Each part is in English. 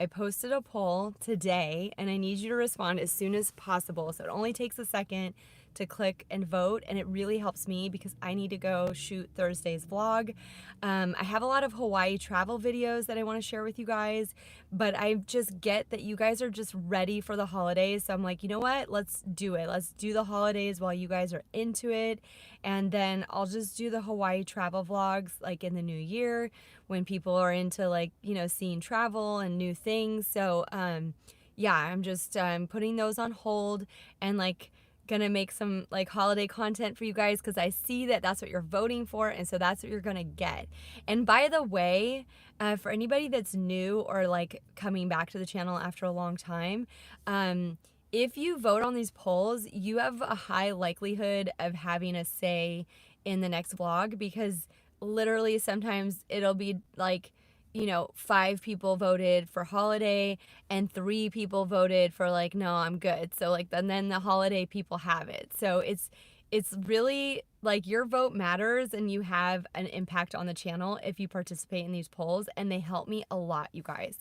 I posted a poll today and I need you to respond as soon as possible. So it only takes a second to click and vote, and it really helps me because I need to go shoot Thursday's vlog. I have a lot of Hawaii travel videos that I want to share with you guys, but I just get that you guys are just ready for the holidays. So I'm like, you know what? Let's do it. Let's do the holidays while you guys are into it. And then I'll just do the Hawaii travel vlogs like in the new year when people are into like, you know, seeing travel and new things. So, yeah, I'm just putting those on hold and like gonna make some like holiday content for you guys because I see that that's what you're voting for, and so that's what you're gonna get. And by the way, for anybody that's new or like coming back to the channel after a long time, if you vote on these polls, you have a high likelihood of having a say in the next vlog because literally sometimes it'll be like, you know, 5 people voted for holiday and 3 people voted for like, no, I'm good. So like, and then the holiday people have it. So it's really like your vote matters and you have an impact on the channel if you participate in these polls, and they help me a lot, you guys,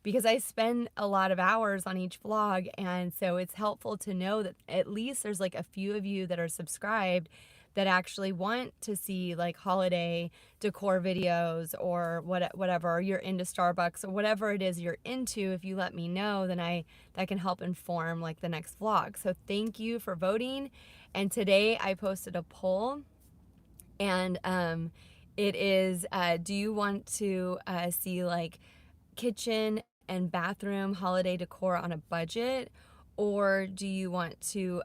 because I spend a lot of hours on each vlog. And so it's helpful to know that at least there's like a few of you that are subscribed that actually want to see like holiday decor videos or whatever, or you're into Starbucks or whatever it is you're into. If you let me know, then that can help inform like the next vlog. So thank you for voting. And today I posted a poll, and it is, do you want to see like kitchen and bathroom holiday decor on a budget? Or do you want to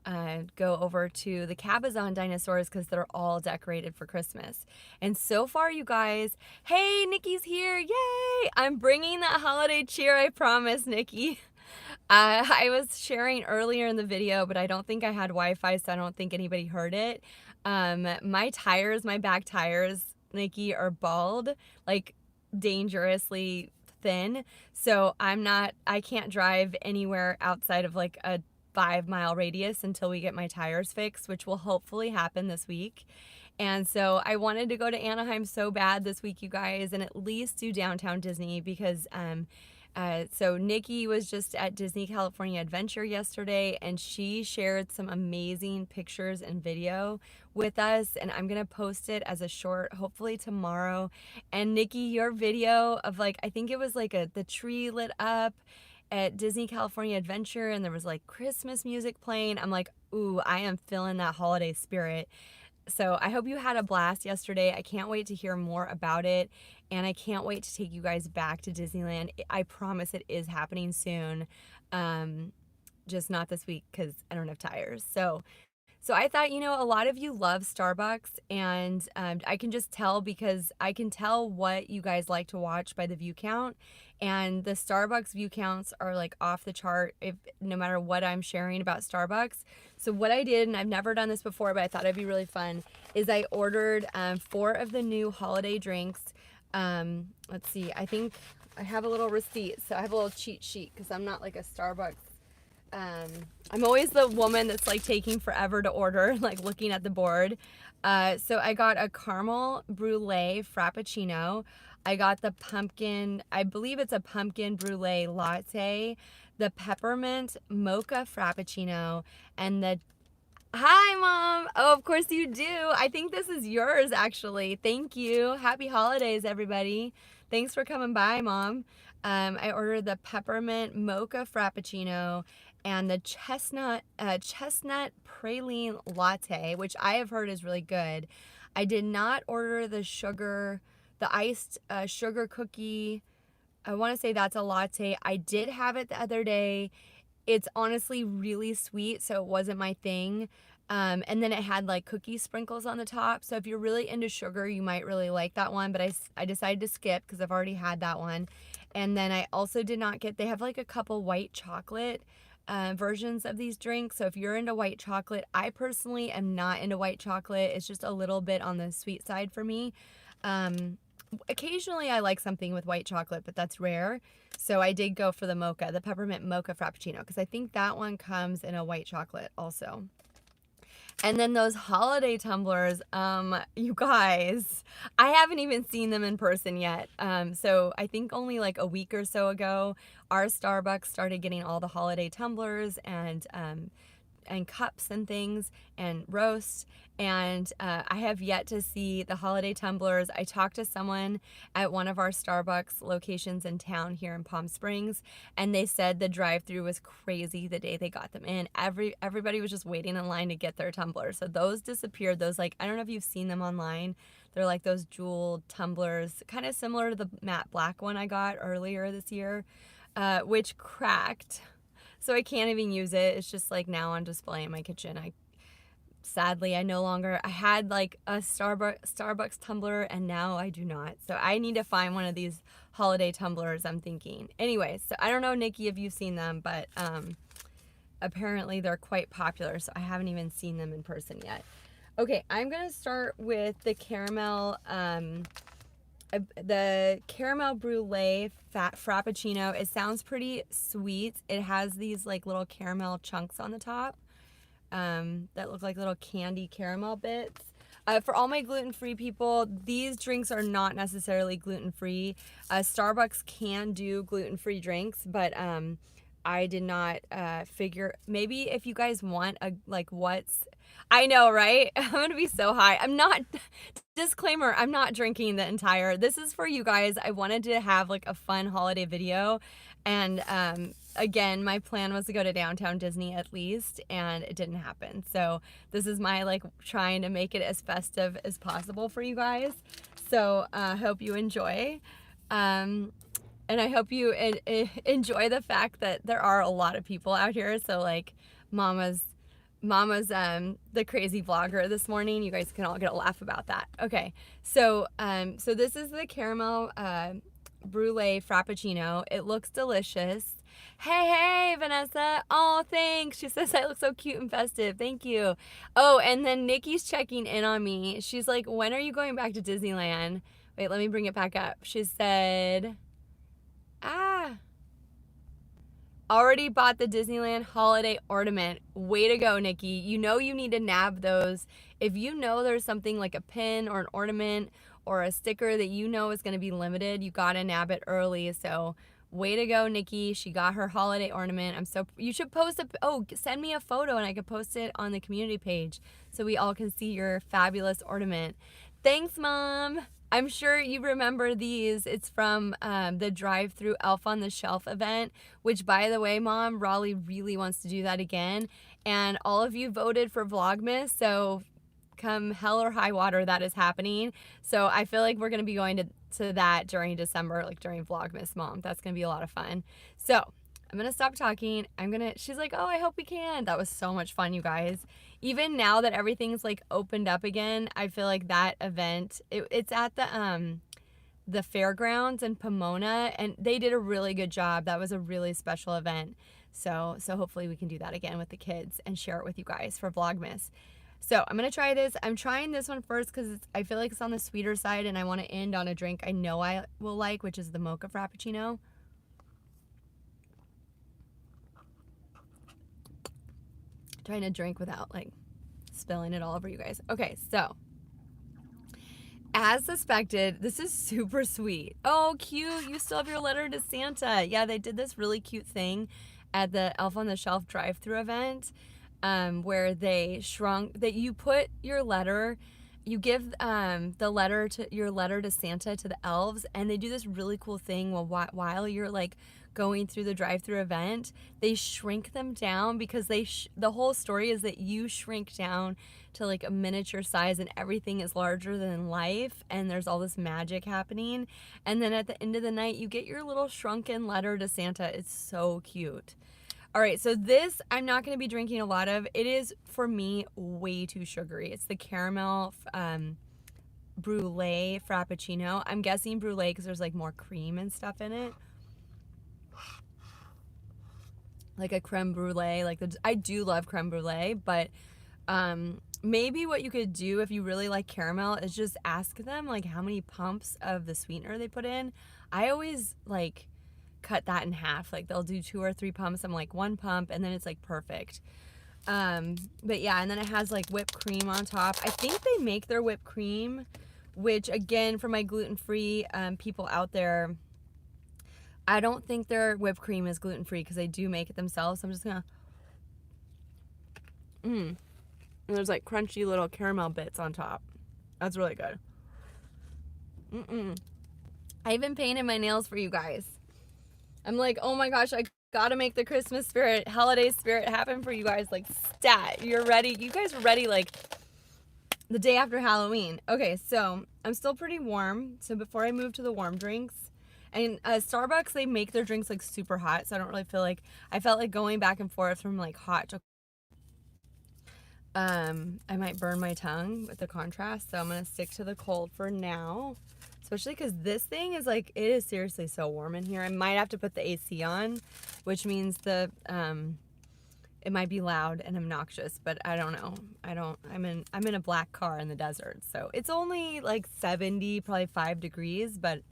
go over to the Cabazon dinosaurs because they're all decorated for Christmas? And so far, you guys, hey, Nikki's here, yay! I'm bringing that holiday cheer, I promise, Nikki. I was sharing earlier in the video, but I don't think I had Wi-Fi, so I don't think anybody heard it. My tires, my back tires, Nikki, are bald, like dangerously thin. So I can't drive anywhere outside of like a 5-mile radius until we get my tires fixed, which will hopefully happen this week. And so I wanted to go to Anaheim so bad this week, you guys, and at least do downtown Disney because so Nikki was just at Disney California Adventure yesterday, and she shared some amazing pictures and video with us, and I'm gonna post it as a short hopefully tomorrow. And Nikki, your video of like, I think it was like the tree lit up at Disney California Adventure and there was like Christmas music playing. I'm like, ooh, I am feeling that holiday spirit. So I hope you had a blast yesterday. I can't wait to hear more about it, and I can't wait to take you guys back to Disneyland. I promise it is happening soon, just not this week because I don't have tires. So I thought, you know, a lot of you love Starbucks, and I can just tell because I can tell what you guys like to watch by the view count, and the Starbucks view counts are like off the chart if no matter what I'm sharing about Starbucks. So what I did, and I've never done this before, but I thought it'd be really fun, is I ordered 4 of the new holiday drinks. Let's see, I think I have a little receipt, so I have a little cheat sheet because I'm not like a Starbucks. I'm always the woman that's like taking forever to order, like looking at the board. So I got a caramel brulee frappuccino. I got the pumpkin, I believe it's a pumpkin brulee latte, the peppermint mocha frappuccino, and the, hi mom. Oh, of course you do. I think this is yours actually. Thank you. Happy holidays, everybody. Thanks for coming by, mom. I ordered the peppermint mocha frappuccino and the chestnut praline latte, which I have heard is really good. I did not order the iced sugar cookie. I want to say that's a latte. I did have it the other day. It's honestly really sweet, so it wasn't my thing. And then it had like cookie sprinkles on the top. So if you're really into sugar, you might really like that one. But I decided to skip because I've already had that one. And then I also did not get, they have like a couple white chocolate versions of these drinks. So if you're into white chocolate, I personally am not into white chocolate. It's just a little bit on the sweet side for me. Occasionally I like something with white chocolate, but that's rare. So I did go for the mocha, the peppermint mocha frappuccino, because I think that one comes in a white chocolate also. And then those holiday tumblers, you guys, I haven't even seen them in person yet. So I think only like a week or so ago, our Starbucks started getting all the holiday tumblers and cups and things and roasts. And I have yet to see the holiday tumblers. I talked to someone at one of our Starbucks locations in town here in Palm Springs, and they said the drive-through was crazy the day they got them in. Everybody was just waiting in line to get their tumblers. So those disappeared. Those, like, I don't know if you've seen them online. They're like those jeweled tumblers, kind of similar to the matte black one I got earlier this year, which cracked. So I can't even use it. It's just like now on display in my kitchen. Sadly, I no longer, I had like a Starbucks tumbler and now I do not. So I need to find one of these holiday tumblers, I'm thinking. Anyway, so I don't know, Nikki, if you've seen them, but apparently they're quite popular. So I haven't even seen them in person yet. Okay, I'm going to start with the caramel Brûlée Frappuccino. It sounds pretty sweet. It has these like little caramel chunks on the top that look like little candy caramel bits. For all my gluten-free people, these drinks are not necessarily gluten-free. Starbucks can do gluten-free drinks, but I did not figure. Maybe if you guys want I know, right? I'm gonna be so high. I'm not. Disclaimer: I'm not drinking the entire. This is for you guys. I wanted to have like a fun holiday video, and again, my plan was to go to downtown Disney at least, and it didn't happen. So this is my like trying to make it as festive as possible for you guys. So hope you enjoy. And I hope you enjoy the fact that there are a lot of people out here. So like Mama's the crazy vlogger this morning. You guys can all get a laugh about that. Okay, so so this is the caramel Brûlée Frappuccino. It looks delicious. Hey, Vanessa. Oh, thanks. She says I look so cute and festive. Thank you. Oh, and then Nikki's checking in on me. She's like, when are you going back to Disneyland? Wait, let me bring it back up. She said, already bought the Disneyland holiday ornament. Way to go, Nikki. You know you need to nab those. If you know there's something like a pin or an ornament or a sticker that you know is going to be limited, you got to nab it early. So way to go, Nikki. She got her holiday ornament. You should post send me a photo and I could post it on the community page so we all can see your fabulous ornament. Thanks, Mom. I'm sure you remember these. It's from the drive-through Elf on the Shelf event, which, by the way, Mom, Raleigh really wants to do that again. And all of you voted for Vlogmas, so come hell or high water, that is happening. So I feel like we're going to be going to that during December, like during Vlogmas, Mom. That's going to be a lot of fun. So I'm going to stop talking. She's like, oh, I hope we can. That was so much fun, you guys. Even now that everything's like opened up again, I feel like that event, it's at the fairgrounds in Pomona, and they did a really good job. That was a really special event. So hopefully we can do that again with the kids and share it with you guys for Vlogmas. So I'm going to try this. I'm trying this one first because I feel like it's on the sweeter side, and I want to end on a drink I know I will like, which is the Mocha Frappuccino. Trying to drink without like spilling it all over you guys. Okay, so as suspected, this is super sweet. Oh, cute. You still have your letter to Santa. Yeah, they did this really cute thing at the Elf on the Shelf drive-thru event where they shrunk that you put your letter, you give your letter to Santa to the elves, and they do this really cool thing while you're like going through the drive-thru event. They shrink them down because the whole story is that you shrink down to like a miniature size and everything is larger than life, and there's all this magic happening, and then at the end of the night you get your little shrunken letter to Santa. It's so cute. All right, so this I'm not going to be drinking a lot of. It is, for me, way too sugary. It's the caramel Brûlée Frappuccino. I'm guessing Brûlée because there's like more cream and stuff in it. Like a creme brulee. I do love creme brulee, but maybe what you could do if you really like caramel is just ask them like how many pumps of the sweetener they put in. I always like cut that in half. Like they'll do 2 or 3 pumps. I'm like 1 pump, and then it's like perfect. But yeah, and then it has like whipped cream on top. I think they make their whipped cream, which again, for my gluten-free people out there, I don't think their whipped cream is gluten-free because they do make it themselves. So I'm just gonna, and there's like crunchy little caramel bits on top. That's really good. I even painted my nails for you guys. I'm like, oh my gosh, I gotta make the Christmas spirit, holiday spirit happen for you guys. Like, stat, you're ready. You guys are ready like the day after Halloween. Okay, so I'm still pretty warm. So before I move to the warm drinks, and Starbucks, they make their drinks like super hot. So I don't really feel like, I felt like going back and forth from like hot to I might burn my tongue with the contrast, so I'm gonna stick to the cold for now, especially because this thing is like, it is seriously so warm in here. I might have to put the AC on, which means the it might be loud and obnoxious, but I don't know. I'm in a black car in the desert, so it's only like 70, probably 5 degrees, but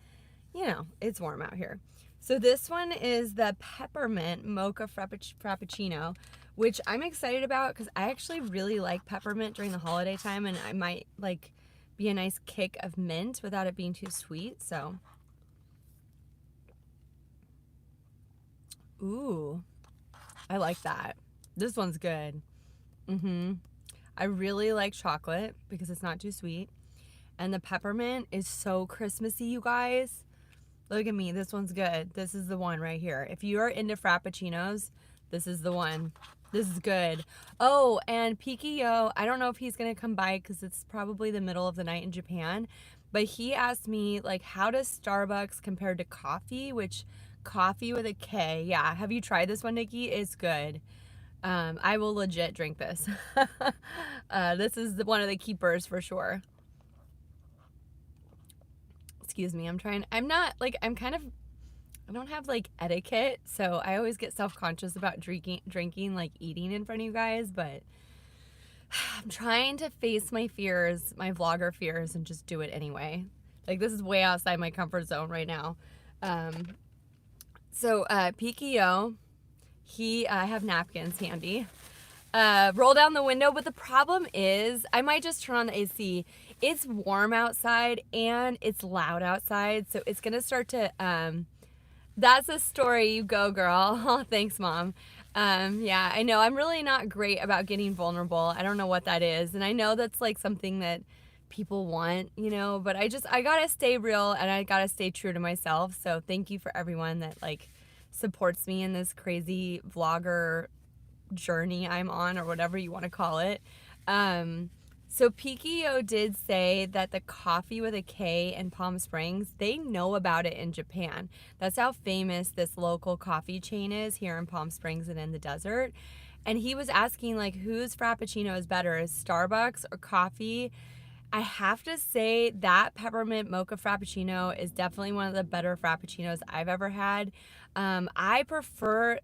you know, it's warm out here. So this one is the Peppermint Mocha Frappuccino, which I'm excited about because I actually really like peppermint during the holiday time, and I might like be a nice kick of mint without it being too sweet. So, ooh, I like that. This one's good. I really like chocolate because it's not too sweet, and the peppermint is so Christmassy, you guys. Look at me. This one's good. This is the one right here. If you are into Frappuccinos, this is the one. This is good. Oh, and Pikiyo, I don't know if he's going to come by because it's probably the middle of the night in Japan, but he asked me, like, how does Starbucks compare to Koffi, which Koffi with a K. Yeah. Have you tried this one, Nikki? It's good. I will legit drink this. This is one of the keepers for sure. Excuse me, I'm not, like, I don't have, like, etiquette, so I always get self-conscious about drinking, like, eating in front of you guys, but I'm trying to face my fears, my vlogger fears, and just do it anyway. Like, this is way outside my comfort zone right now. Pikiyo, I have napkins handy. Roll down the window, but the problem is I might just turn on the AC. It's warm outside and it's loud outside, so it's gonna start to that's a story. You go, girl. Oh, thanks, Mom. Yeah, I know I'm really not great about getting vulnerable. I don't know what that is, and I know that's like something that people want, you know, but I gotta stay real and I gotta stay true to myself. So thank you for everyone that like supports me in this crazy vlogger journey I'm on, or whatever you want to call it. So Pikiyo did say that the Koffi with a K in Palm Springs, they know about it in Japan. That's how famous this local coffee chain is here in Palm Springs and in the desert. And he was asking, like, whose Frappuccino is better, is Starbucks or Koffi? I have to say that Peppermint Mocha Frappuccino is definitely one of the better Frappuccinos I've ever had. I feel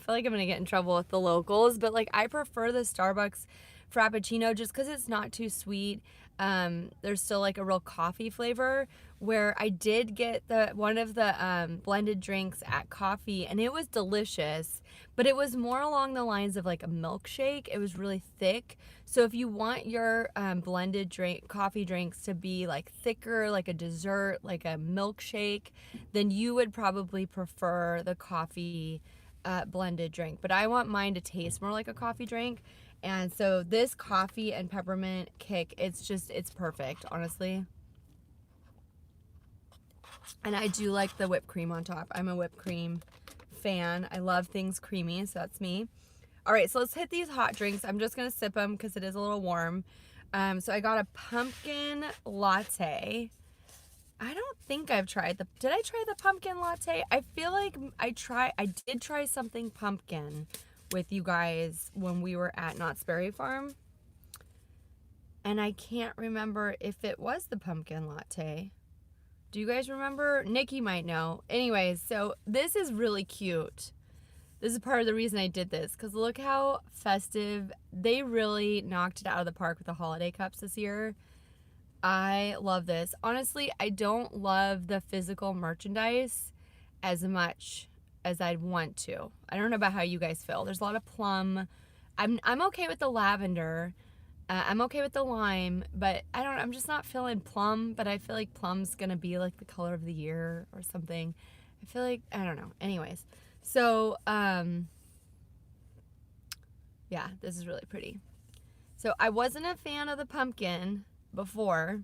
like I'm gonna get in trouble with the locals, but like I prefer the Starbucks Frappuccino just because it's not too sweet. There's still like a real coffee flavor, where I did get one of the blended drinks at Koffi, and it was delicious, but it was more along the lines of like a milkshake. It was really thick. So if you want your blended coffee drinks to be like thicker, like a dessert, like a milkshake, then you would probably prefer the Koffi blended drink. But I want mine to taste more like a coffee drink. And so this coffee and peppermint kick, it's perfect, honestly. And I do like the whipped cream on top. I'm a whipped cream fan. I love things creamy, so that's me. All right, so let's hit these hot drinks. I'm just gonna sip them because it is a little warm. So I got a pumpkin latte. I don't think I've tried did I try the pumpkin latte? I feel like I did try something pumpkin with you guys when we were at Knott's Berry Farm. And I can't remember if it was the pumpkin latte. Do you guys remember? Nikki might know. Anyways, so this is really cute. This is part of the reason I did this, because look how festive. They really knocked it out of the park with the holiday cups this year. I love this. Honestly, I don't love the physical merchandise as much as I'd want to. I don't know about how you guys feel. There's a lot of plum. I'm okay with the lavender. I'm okay with the lime, but I'm just not feeling plum, but I feel like plum's gonna be like the color of the year or something. I feel like, I don't know. Anyways, so, yeah, this is really pretty. So I wasn't a fan of the pumpkin before,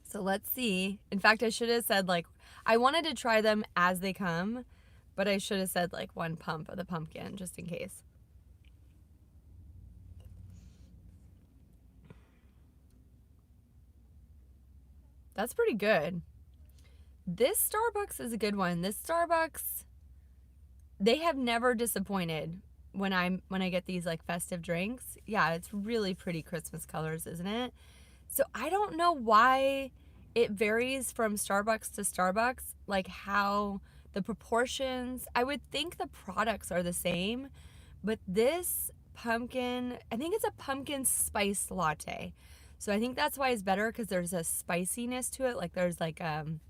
so let's see. In fact, I should have said, like, I wanted to try them as they come, but I should have said, like, one pump of the pumpkin, just in case. That's pretty good. This Starbucks is a good one. This Starbucks, they have never disappointed when I get these like festive drinks. Yeah, it's really pretty Christmas colors, isn't it? So I don't know why it varies from Starbucks to Starbucks, like how the proportions. I would think the products are the same, but this pumpkin, I think it's a pumpkin spice latte. So I think that's why it's better, because there's a spiciness to it. Like there's like an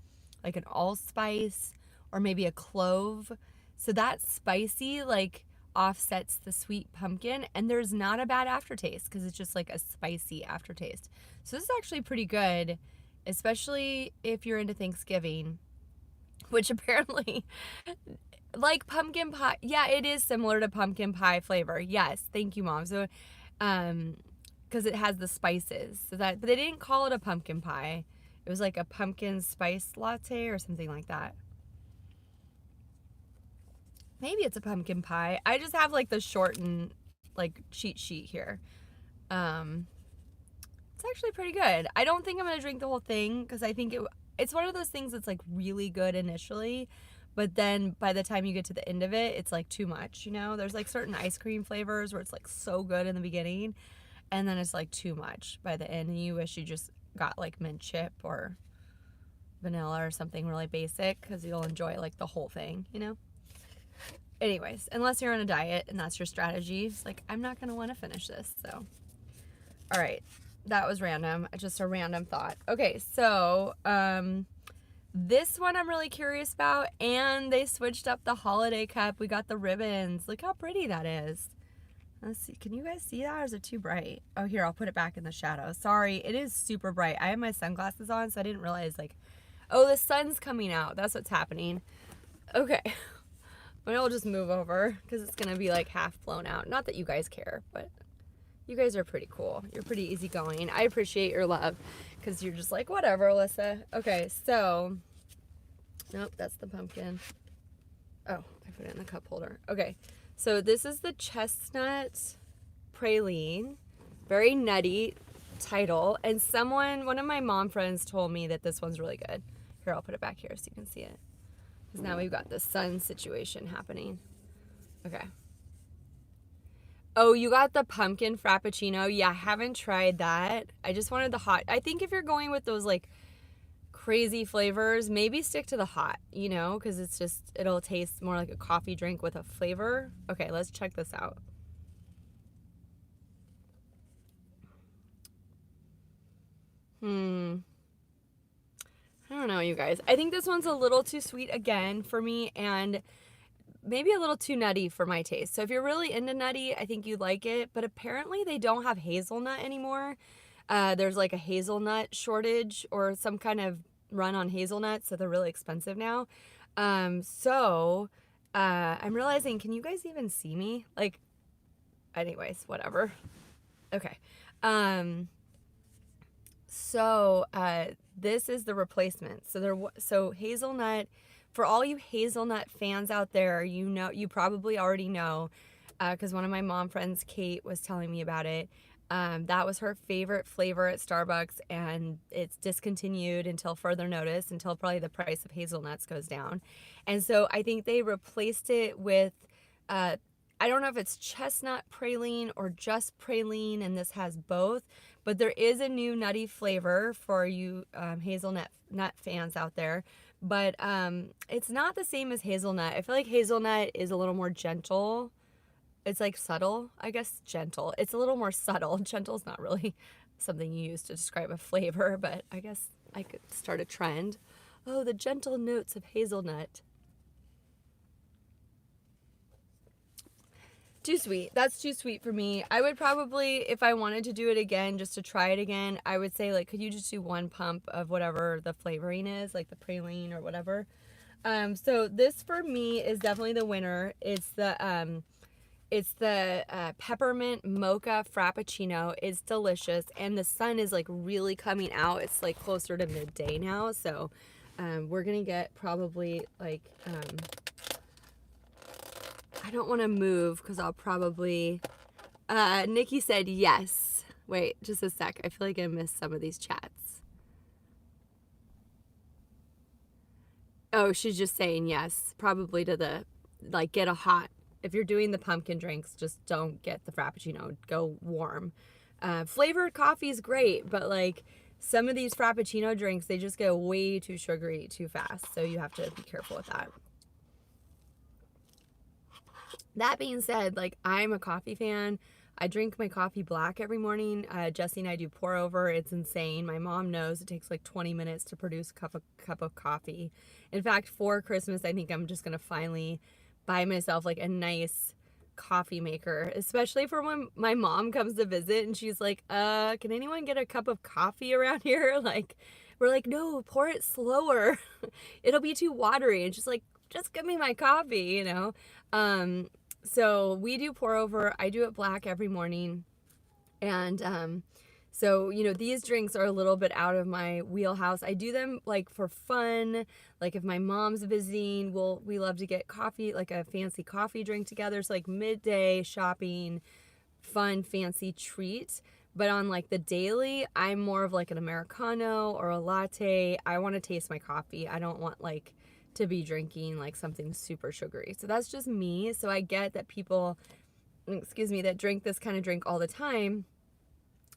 allspice or maybe a clove. So that spicy like offsets the sweet pumpkin, and there's not a bad aftertaste because it's just like a spicy aftertaste. So this is actually pretty good, especially if you're into Thanksgiving, which apparently like pumpkin pie. Yeah, it is similar to pumpkin pie flavor. Yes, thank you, Mom. So because it has the spices. So that, but they didn't call it a pumpkin pie. It was like a pumpkin spice latte or something like that. Maybe it's a pumpkin pie. I just have like the shortened like cheat sheet here. It's actually pretty good. I don't think I'm gonna drink the whole thing because I think it's one of those things that's like really good initially, but then by the time you get to the end of it, it's like too much, you know? There's like certain ice cream flavors where it's like so good in the beginning, and then it's like too much by the end, and you wish you just got like mint chip or vanilla or something really basic, because you'll enjoy like the whole thing, you know? Anyways, unless you're on a diet and that's your strategy, it's like, I'm not gonna want to finish this. So all right, that was random, just a random thought. Okay, so this one I'm really curious about, and they switched up the holiday cup. We got the ribbons. Look how pretty that is. Let's see, can you guys see that, or is it too bright? Oh, here, I'll put it back in the shadow. Sorry, it is super bright. I have my sunglasses on, so I didn't realize, like, oh, the sun's coming out. That's what's happening. Okay. But I'll just move over because it's gonna be like half blown out. Not that you guys care, but you guys are pretty cool. You're pretty easygoing. I appreciate your love because you're just like, whatever, Alyssa. Okay, so, nope, that's the pumpkin. Oh, I put it in the cup holder. Okay, so this is the chestnut praline. Very nutty title. And one of my mom friends told me that this one's really good. Here, I'll put it back here so you can see it. Because now we've got the sun situation happening. Okay. Oh, you got the pumpkin Frappuccino. Yeah, I haven't tried that. I just wanted the hot. I think if you're going with those like crazy flavors, maybe stick to the hot, you know, because it'll taste more like a coffee drink with a flavor. Okay, let's check this out. I don't know, you guys. I think this one's a little too sweet again for me, and maybe a little too nutty for my taste. So if you're really into nutty, I think you'd like it. But apparently they don't have hazelnut anymore. There's like a hazelnut shortage or some kind of run on hazelnuts, so they're really expensive now. I'm realizing, can you guys even see me? Like, anyways, whatever. Okay. This is the replacement. So hazelnut, for all you hazelnut fans out there, you probably already know, because one of my mom friends, Kate, was telling me about it. That was her favorite flavor at Starbucks, and it's discontinued until further notice, until probably the price of hazelnuts goes down. And so I think they replaced it with, I don't know if it's chestnut praline or just praline, and this has both, but there is a new nutty flavor for you hazelnut fans out there. But it's not the same as hazelnut. I feel like hazelnut is a little more gentle. It's like subtle, I guess. Gentle. It's a little more subtle. Gentle's not really something you use to describe a flavor, but I guess I could start a trend. Oh, the gentle notes of hazelnut. Too sweet. That's too sweet for me. I would probably, if I wanted to do it again, just to try it again, I would say, like, could you just do 1 pump of whatever the flavoring is, like the praline or whatever. So this for me is definitely the winner. It's the peppermint mocha frappuccino. It's delicious, and the sun is like really coming out. It's like closer to midday now, so we're gonna get probably like I don't want to move because I'll probably Nikki said yes. Wait just a sec, I feel like I missed some of these chats. Oh, she's just saying yes, probably to the, like, get a hot, if you're doing the pumpkin drinks, just don't get the frappuccino, go warm. Flavored coffee is great, but like some of these frappuccino drinks, they just go way too sugary too fast, so you have to be careful with that. That being said, like, I'm a coffee fan. I drink my coffee black every morning. Jesse and I do pour over. It's insane. My mom knows it takes like 20 minutes to produce a cup of coffee. In fact, for Christmas, I think I'm just going to finally buy myself like a nice coffee maker, especially for when my mom comes to visit and she's like, can anyone get a cup of coffee around here? Like, we're like, no, pour it slower. It'll be too watery. And she's like, just give me my coffee, you know? So we do pour over. I do it black every morning. And so, you know, these drinks are a little bit out of my wheelhouse. I do them like for fun. Like if my mom's visiting, we love to get coffee, like a fancy coffee drink together. So like midday shopping, fun, fancy treat. But on like the daily, I'm more of like an Americano or a latte. I want to taste my coffee. I don't want like to be drinking like something super sugary. So that's just me. So I get that people, excuse me, that drink this kind of drink all the time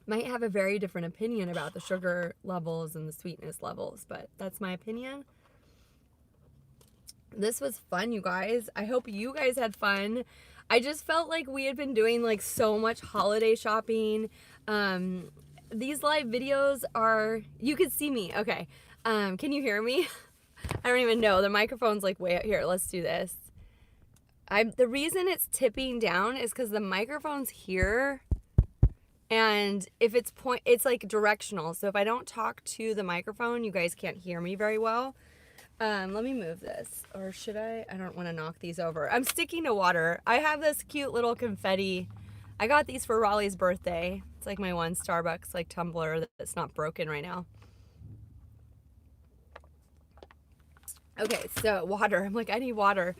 might have a very different opinion about the sugar levels and the sweetness levels, but that's my opinion. This was fun, you guys. I hope you guys had fun. I just felt like we had been doing like so much holiday shopping. These live videos are, you could see me. Okay. Can you hear me? I don't even know. The microphone's like way out here. Let's do this. The reason it's tipping down is because the microphone's here, and if it's like directional. So if I don't talk to the microphone, you guys can't hear me very well. Let me move this, or should I? I don't want to knock these over. I'm sticking to water. I have this cute little confetti. I got these for Raleigh's birthday. It's like my one Starbucks like tumbler that's not broken right now. Okay, so water. I'm like, I need water.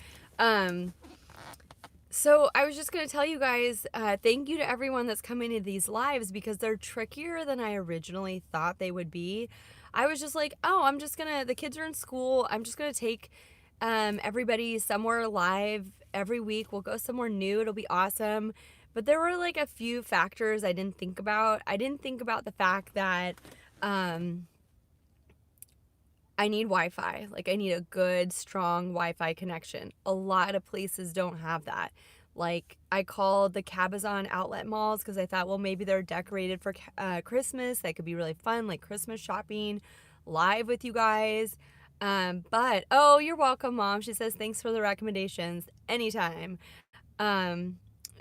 So I was just going to tell you guys, thank you to everyone that's coming to these lives because they're trickier than I originally thought they would be. I was just like, oh, the kids are in school. I'm just going to take everybody somewhere live every week. We'll go somewhere new. It'll be awesome. But there were like a few factors I didn't think about. I didn't think about the fact that I need Wi-Fi. Like, I need a good, strong Wi-Fi connection. A lot of places don't have that. Like, I called the Cabazon outlet malls because I thought, well, maybe they're decorated for Christmas. That could be really fun, like Christmas shopping live with you guys. But, oh, you're welcome, Mom. She says, thanks for the recommendations. Anytime. I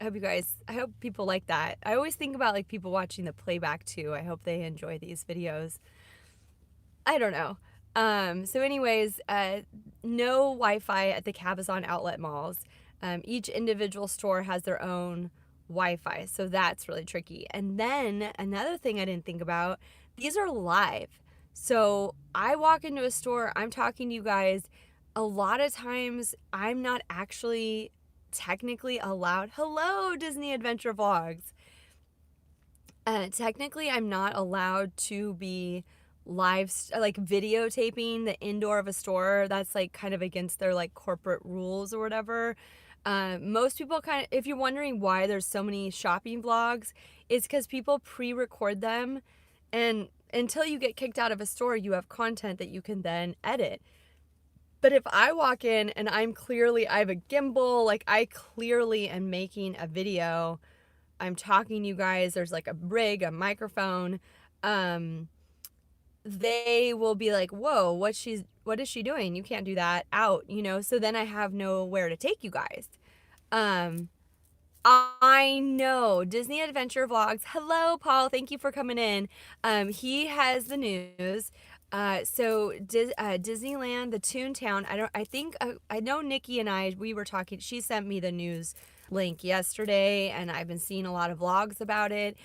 hope people like that. I always think about, like, people watching the playback, too. I hope they enjoy these videos. I don't know. So anyways, no Wi-Fi at the Cabazon outlet malls. Each individual store has their own Wi-Fi, so that's really tricky. And then another thing I didn't think about, these are live. So I walk into a store, I'm talking to you guys, a lot of times I'm not actually technically allowed. Hello, Disney Adventure Vlogs. Technically, I'm not allowed to be like videotaping the indoor of a store. That's like kind of against their like corporate rules or whatever. Most people if you're wondering why there's so many shopping vlogs, it's because people pre-record them, and until you get kicked out of a store, you have content that you can then edit. But if I walk in and I have a gimbal, like I clearly am making a video, I'm talking to you guys, there's like a rig, a microphone, they will be like, whoa, what is she doing? You can't do that, out, you know? So then I have nowhere to take you guys. I know. Disney Adventure Vlogs. Hello, Paul. Thank you for coming in. He has the news. Disneyland, the Toontown. I know Nikki and we were talking. She sent me the news link yesterday, and I've been seeing a lot of vlogs about it.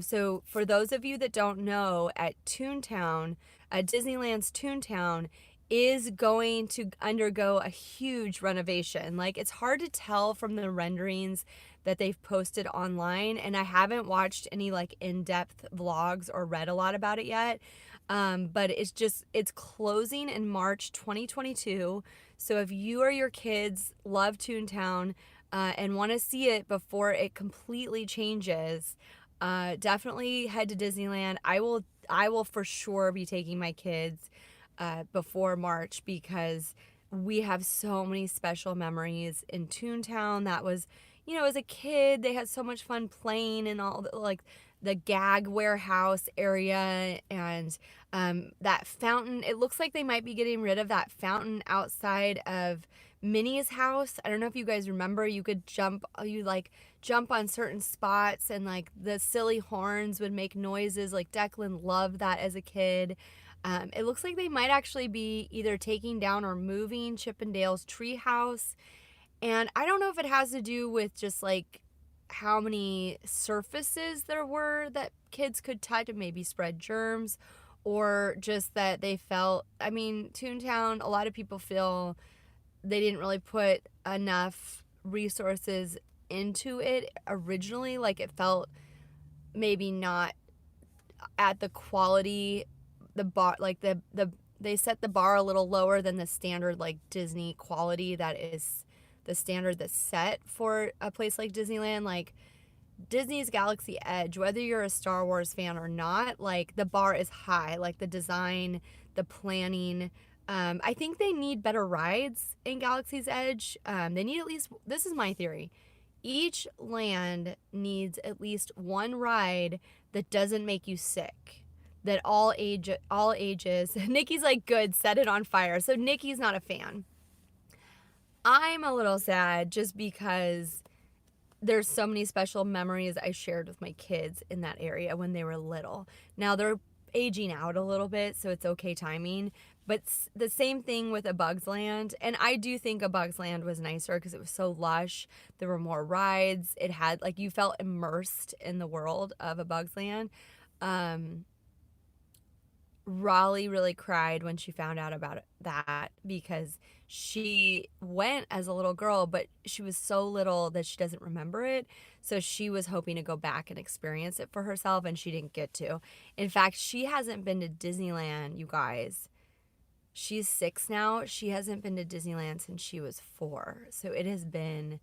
So for those of you that don't know, at Toontown, Disneyland's Toontown is going to undergo a huge renovation. Like, it's hard to tell from the renderings that they've posted online, and I haven't watched any like in-depth vlogs or read a lot about it yet. But it's closing in March 2022. So if you or your kids love Toontown and want to see it before it completely changes, definitely head to Disneyland. I will for sure be taking my kids before March, because we have so many special memories in Toontown. That was, as a kid, they had so much fun playing in all the gag warehouse area, and that fountain. It looks like they might be getting rid of that fountain outside of Minnie's house. I don't know if you guys remember, you could jump on certain spots, and like the silly horns would make noises. Like Declan loved that as a kid. It looks like they might actually be either taking down or moving Chippendale's treehouse. And I don't know if it has to do with just like how many surfaces there were that kids could touch and maybe spread germs, or just that they felt, Toontown, a lot of people feel they didn't really put enough resources into it originally. Like, it felt maybe not at the quality, the bar, like they set the bar a little lower than the standard like Disney quality that is the standard that's set for a place like Disneyland. Like Disney's Galaxy Edge, whether you're a Star Wars fan or not, like the bar is high. Like the design, the planning. I think they need better rides in Galaxy's Edge. They need at least, this is my theory, each land needs at least one ride that doesn't make you sick. That all ages. Nikki's like, good, set it on fire. So Nikki's not a fan. I'm a little sad just because there's so many special memories I shared with my kids in that area when they were little. Now they're aging out a little bit, so it's okay timing. But the same thing with A Bug's Land. And I do think A Bug's Land was nicer because it was so lush. There were more rides. It had, like, you felt immersed in the world of A Bug's Land. Raleigh really cried when she found out about that, because she went as a little girl, but she was so little that she doesn't remember it. So she was hoping to go back and experience it for herself, and she didn't get to. In fact, she hasn't been to Disneyland, you guys. She's 6 now. She hasn't been to Disneyland since she was 4. So it has been,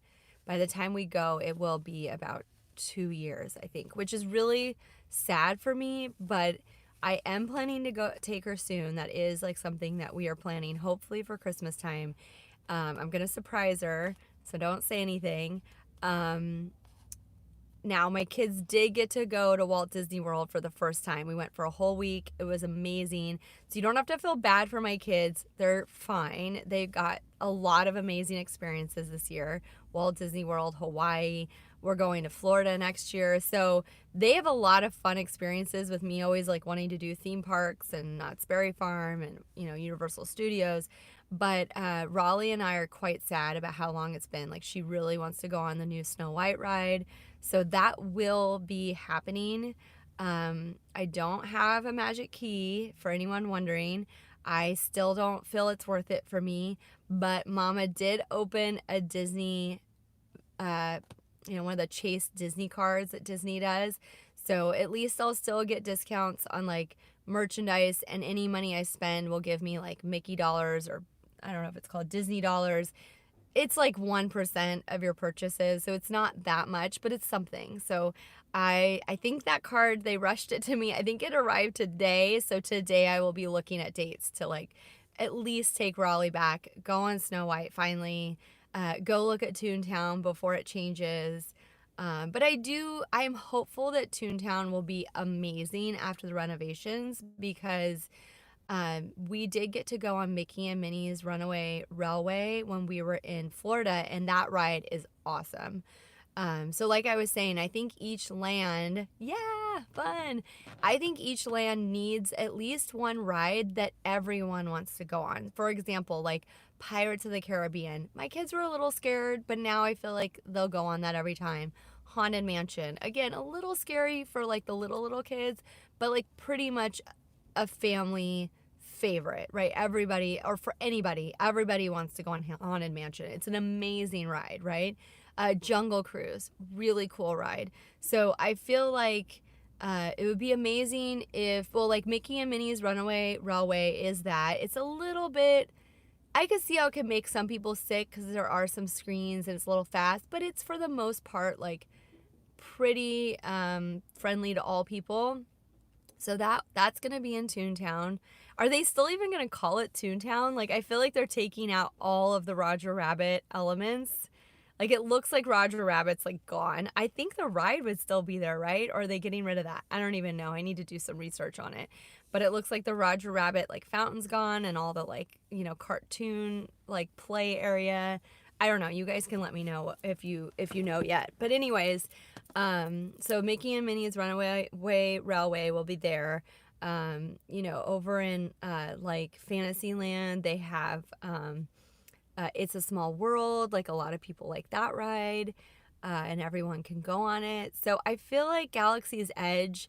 by the time we go, it will be about 2 years, I think, which is really sad for me, but I am planning to go take her soon. That is like something that we are planning, hopefully for Christmas time. I'm going to surprise her, so don't say anything. Now, my kids did get to go to Walt Disney World for the first time. We went for a whole week. It was amazing. So you don't have to feel bad for my kids. They're fine. They got a lot of amazing experiences this year. Walt Disney World, Hawaii. We're going to Florida next year. So they have a lot of fun experiences with me always like wanting to do theme parks and Knott's Berry Farm and, Universal Studios. But Raleigh and I are quite sad about how long it's been. Like, she really wants to go on the new Snow White ride. So that will be happening. I don't have a magic key, for anyone wondering. I still don't feel it's worth it for me. But Mama did open a Disney, one of the Chase Disney cards that Disney does. So at least I'll still get discounts on like merchandise, and any money I spend will give me like Mickey dollars, or I don't know if it's called Disney dollars. It's like 1% of your purchases, so it's not that much, but it's something. So I think that card, they rushed it to me. I think it arrived today, so today I will be looking at dates to like at least take Raleigh back, go on Snow White finally, go look at Toontown before it changes. But I'm hopeful that Toontown will be amazing after the renovations, because we did get to go on Mickey and Minnie's Runaway Railway when we were in Florida, and that ride is awesome. So like I was saying, I think each land, yeah, fun. I think each land needs at least one ride that everyone wants to go on. For example, like Pirates of the Caribbean. My kids were a little scared, but now I feel like they'll go on that every time. Haunted Mansion. Again, a little scary for like the little kids, but like pretty much a family favorite, right? Everybody, or for anybody, everybody wants to go on Haunted Mansion. It's an amazing ride, right? Jungle Cruise, really cool ride. So I feel like it would be amazing if, well, like Mickey and Minnie's Runaway Railway is that. It's a little bit, I could see how it could make some people sick because there are some screens and it's a little fast, but it's for the most part like pretty friendly to all people. So that's gonna be in Toontown. Are they still even gonna call it Toontown? Like I feel like they're taking out all of the Roger Rabbit elements. Like it looks like Roger Rabbit's like gone. I think the ride would still be there, right? Or are they getting rid of that? I don't even know. I need to do some research on it. But it looks like the Roger Rabbit like fountain's gone and all the like, you know, cartoon like play area. I don't know. You guys can let me know if you know yet. But anyways, so Mickey and Minnie's Runaway Railway will be there. You know, over in like Fantasyland, they have It's a Small World. Like a lot of people like that ride, and everyone can go on it. So I feel like Galaxy's Edge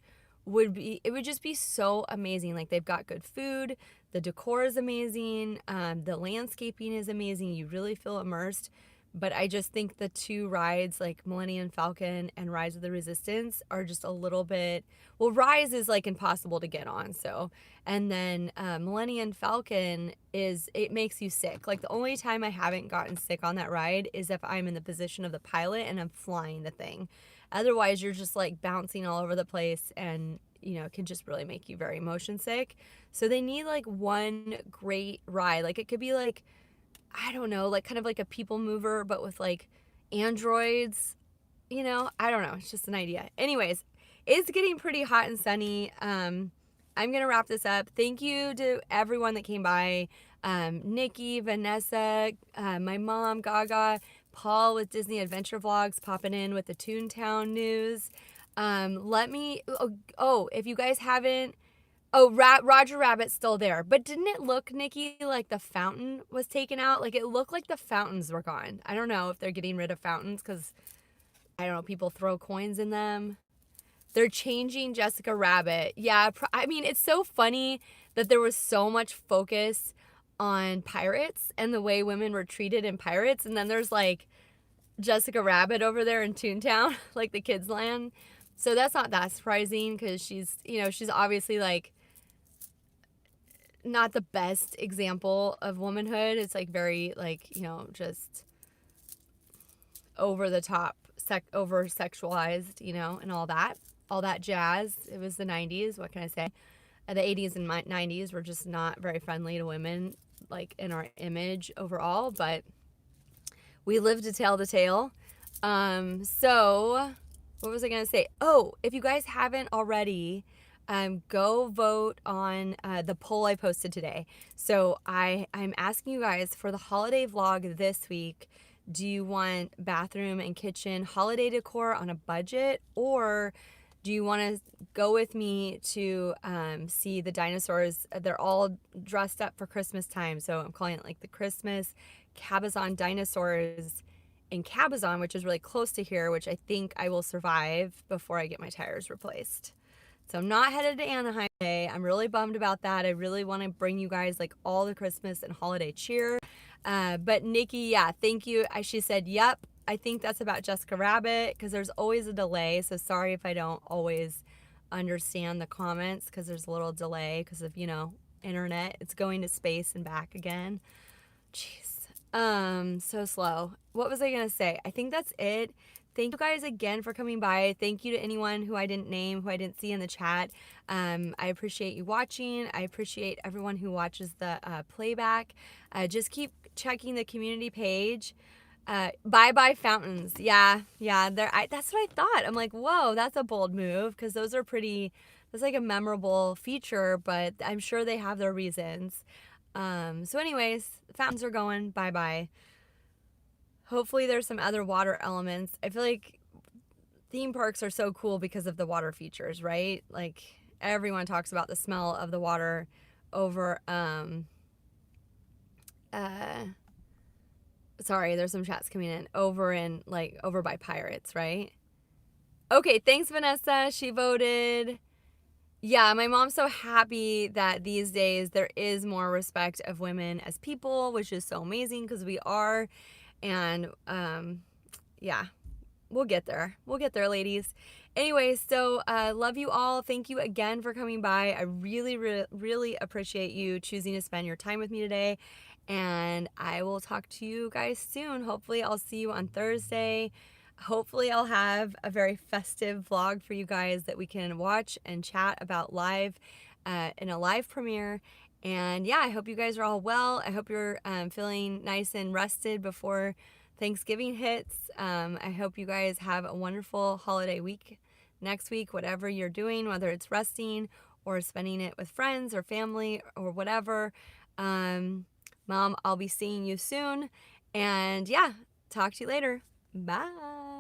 it would just be so amazing. Like they've got good food, the decor is amazing, the landscaping is amazing. You really feel immersed. But I just think the two rides, like Millennium Falcon and Rise of the Resistance, are just a little bit. Well, Rise is like impossible to get on, so. And then Millennium Falcon it makes you sick. Like the only time I haven't gotten sick on that ride is if I'm in the position of the pilot and I'm flying the thing. Otherwise, you're just like bouncing all over the place and, you know, it can just really make you very motion sick. So they need like one great ride. Like it could be like, I don't know, like kind of like a people mover, but with like androids, you know, I don't know. It's just an idea. Anyways, it's getting pretty hot and sunny. I'm going to wrap this up. Thank you to everyone that came by. Nikki, Vanessa, my mom, Gaga, Paul with Disney Adventure Vlogs popping in with the Toontown news. If you guys haven't, Roger Rabbit's still there. But didn't it look, Nikki, like the fountain was taken out? Like it looked like the fountains were gone. I don't know if they're getting rid of fountains because, I don't know, people throw coins in them. They're changing Jessica Rabbit. Yeah, I mean, it's so funny that there was so much focus on Pirates and the way women were treated in Pirates. And then there's like Jessica Rabbit over there in Toontown, like the kids' land. So that's not that surprising because she's obviously like not the best example of womanhood. It's like very like, you know, just over the top, over sexualized, you know, and all that jazz. It was the 90s. What can I say? The 80s and 90s were just not very friendly to women, like in our image overall, but we live to tell the tale. So what was I going to say? Oh, if you guys haven't already, go vote on the poll I posted today. So I'm asking you guys for the holiday vlog this week. Do you want bathroom and kitchen holiday decor on a budget, or do you want to go with me to see the dinosaurs? They're all dressed up for Christmas time, so I'm calling it like the Christmas Cabazon dinosaurs in Cabazon, which is really close to here, which I think I will survive before I get my tires replaced. So I'm not headed to Anaheim today. I'm really bummed about that. I really want to bring you guys like all the Christmas and holiday cheer. But Nikki, yeah, thank you. She said, yep, I think that's about Jessica Rabbit because there's always a delay. So sorry if I don't always understand the comments because there's a little delay because of, you know, internet. It's going to space and back again. Jeez. So slow. What was I gonna say? I think that's it. Thank you guys again for coming by. Thank you to anyone who I didn't name, who I didn't see in the chat. I appreciate you watching. I appreciate everyone who watches the playback. Just keep checking the community page. Bye fountains. Yeah. That's what I thought. I'm like, whoa, that's a bold move because those are pretty. That's like a memorable feature, but I'm sure they have their reasons. So anyways, fountains are going bye. Hopefully there's some other water elements. I feel like theme parks are so cool because of the water features, right? Like everyone talks about the smell of the water over sorry, there's some chats coming in, over by Pirates, right? Okay, thanks Vanessa. She voted. Yeah, my mom's so happy that these days there is more respect of women as people, which is so amazing because we are. And yeah, we'll get there. We'll get there, ladies. Anyway, so love you all. Thank you again for coming by. I really, really appreciate you choosing to spend your time with me today. And I will talk to you guys soon. Hopefully, I'll see you on Thursday. Hopefully, I'll have a very festive vlog for you guys that we can watch and chat about live in a live premiere. And yeah, I hope you guys are all well. I hope you're feeling nice and rested before Thanksgiving hits. I hope you guys have a wonderful holiday week next week, whatever you're doing, whether it's resting or spending it with friends or family or whatever. Mom, I'll be seeing you soon. And yeah, talk to you later. Bye.